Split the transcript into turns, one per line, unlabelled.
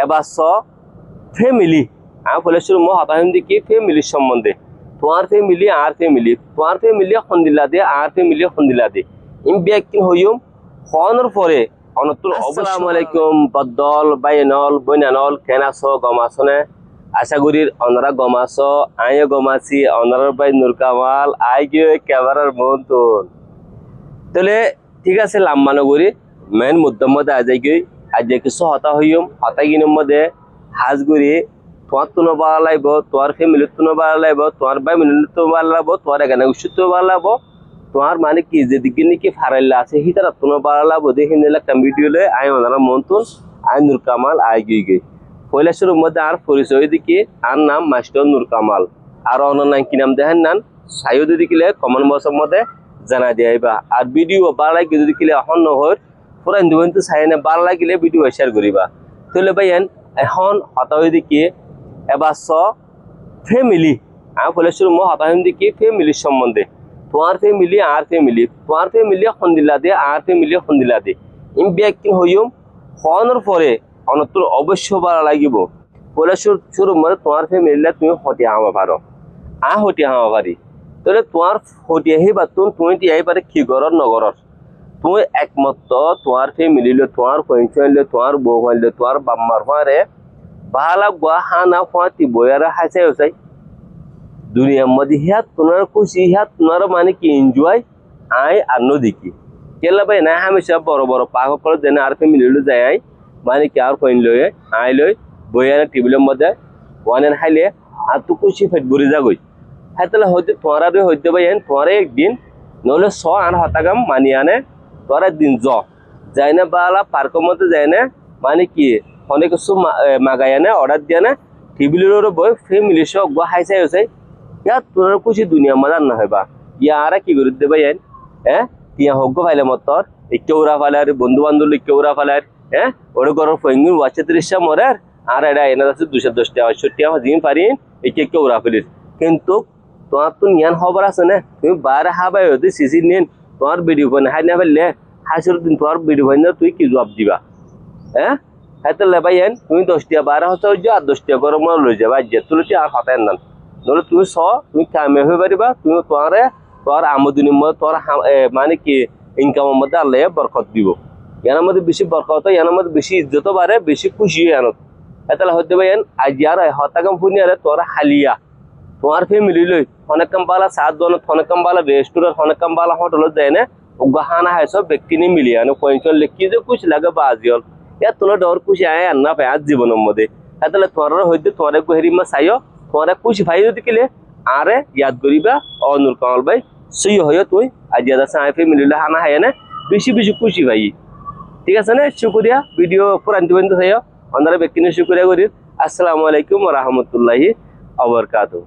এবার স ফ্যামিলি আমি বলেছিল মই হতাহিম দেখি ফ্যামিলির সম্বন্ধে তোমার ফ্যামিলি আর ফ্যামিলি তোমার ফ্যামিলি খন্দিলা দে আর ফ্যামিলি খন্দিলা দে ইম ব্যাকিন হইম হওয়ানোর পরে অনতুল আসসালামু আলাইকুম বদল বাইনল বইনানল কেনাস গমাসনে আশা করি অনারা গমাস আইও গমাসি অনারার বাই নূর কামাল আই গিয়ে ক্যামেরার মন্তন তাহলে ঠিক আছে লাম্বানগরী মেন মুদ্দার মধ্যে আজ গিয়ে আজ কিছু হতা হইম হতা গিনের মধ্যে হাজগুড়ি তোমার তুনো ভালো লাগবো তোমার ফ্যামিলির তুনো ভালো লাগবো তোমার ভাই মিলির তো ভালো লাগবো তোমার এখানে উচিত ভালো লাগবো তোমার মানে কি যেদিকে নাকি ফারাইলা আছে হিতারা তুনো ভালো লাগবো দেখে নিলে একটা ভিডিও লয়ে আই ওনারা মন্তন আই নূর কামাল আই গিয়ে পয়লা শুরুর মধ্যে আর পরিচয় দিকে আর নাম মাস্টার নূর কামাল আর অন্য নাম কি নাম দেখেন নান সাইও দিকিলে কমন বক্সের মধ্যে জানা দিয়াইবা আর ভিডিও ভালো লাগে যদি কিলে এখন নহর পুরা কিন্তু চাই না ভালো লাগিলে ভিডিও শেয়ার করিবা তাহলে ভাইয়েন এখন হতাহই দিকে এবার স ফ্যামিলি আমি বলেছিল মই হতাহিম দেখি ফ্যামিলির সম্বন্ধে তোমার ফ্যামিলি আর ফ্যামিলি তোমার ফ্যামিলি খন্দিলা দে আর ফ্যামিলি খন্দিলা দে ইম ব্যাকিন হইম হওয়ানোর পরে অনতুল অবশ্য ভালো লাগিব বলে শুরু মানে তোমার ফ্যামিলিলে তুমি হটিয়া হামা পারো হটিয়া হামা পারি তাহলে তোমার হটিয়া আহিবা তুমি টিয়াই পারে কি গরর নগরর তুমি একমাত্র তোমার ফ্যামিলিলে তোমার কইলে তোমার বউ হইলে তোমার বাম্মার ফারে ভালো গুয়া হানা ফাঁতি বইয়ারা হাসাই হসাই দুনিয়ার মধ্যে হিয়াত তোমার খুশি হিয়াত তোমার মানে কি এনজয় আই আর নদীকি কেলা ভাই না হামেশা বড় বড় পাক করে দেন আর ফ্যামিলি যায় আই মানে কি আর কইন লয়ে আই লই বইয়ারা টেবিলের মধ্যে ওয়ানের হাইলে আর তো খুশি ফেট ভরে যাগই হ্যাঁ তাহলে হয়তো তোমার হইতে ভাই তোমার একদিন নহলে স আর হতাগাম মানি আনে তোর একদিন যাই না বালা পার্কের মধ্যে যায় না মানে কি অনেক কিছু মাগাই আনে অর্ডার দিয়ে না টেবিলের বই ফ্যামিলি সব গো হাইসাই হসাই ইয়ার তোর খুশি দুনিয়া মজার না হইবা ইয়ারা কি করে দেবে হ্যাঁ তিয়া হোক ফাইলে মতর ইকে উড়া ফালার বন্ধু বান্ধব ইকে উড়া ফালার হ্যাঁ ওরে ঘরের ফেঙ্গুর ওয়াচে 30 মরার আর এটা এনে আছে 210 টাকা 60 টাকা দিন পারি ইকে উড়া ফেলিস কিন্তু তোমার তো জ্ঞান খবর আছে না তুমি বাইরে হাবাই হতে সিসি নিন তোমার ভিডিও বান হাই না ফেললে হাসির দিন তোমার ভিডিও বান তুই কি জবাব দিবা হ্যাঁ হ্যাঁ তাহলে ভাইয়েন তুমি 10 টাকা বাইরে হতে যাও আর 10 টাকা গরম লই যাবা যে তুলছি আর হাতায় না নহলে তুমি তুমি কামে হয়ে পারিবা তুমি তোমার আমদিনের মধ্যে তোমার মানে কি ইনকামের মধ্যে আল্লাহ বরকত দিব ইয়ার মধ্যে বেশি বরকত ইয়ার মধ্যে বেশি ইজ্জত বাড়ে বেশি খুশি আনত তাহলে হতে ভাইয়েন আজ আর হতাকাম ফুনি আরে তোর হালিয়া তোমার ফ্যামিলি লই অনেক কাম বালা সাত জন অনেক কাম বালা রেস্টুরেন্ট অনেক কাম বালা হোটেল যায় না গাহানা হয় সব ব্যক্তি নিয়ে মিলিয়ে আনো কয়েকজন লিখি যে খুশি লাগে বাজিল ইয়ার তোলা ডর খুশি আয় আর না পায় আজ জীবনের মধ্যে তাহলে তোমার হইতে তোমার হেরি মা চাইও তোমার খুশি ভাই যদি কিলে আরে ইয়াদ করিবা ও নূর কামাল ভাই সই হইও তুই আজ ইয়াদ আছে আই ফ্যামিলি হানা হয় না বেশি বেশি খুশি ভাই ঠিক আছে না শুক্রিয়া ভিডিও পুরান্তি বন্ধু চাইও অন্যান্য ব্যক্তি নিয়ে শুক্রিয়া করি আসসালামু আলাইকুম ওয়া রাহমাতুল্লাহি ওয়া বারাকাতুহু।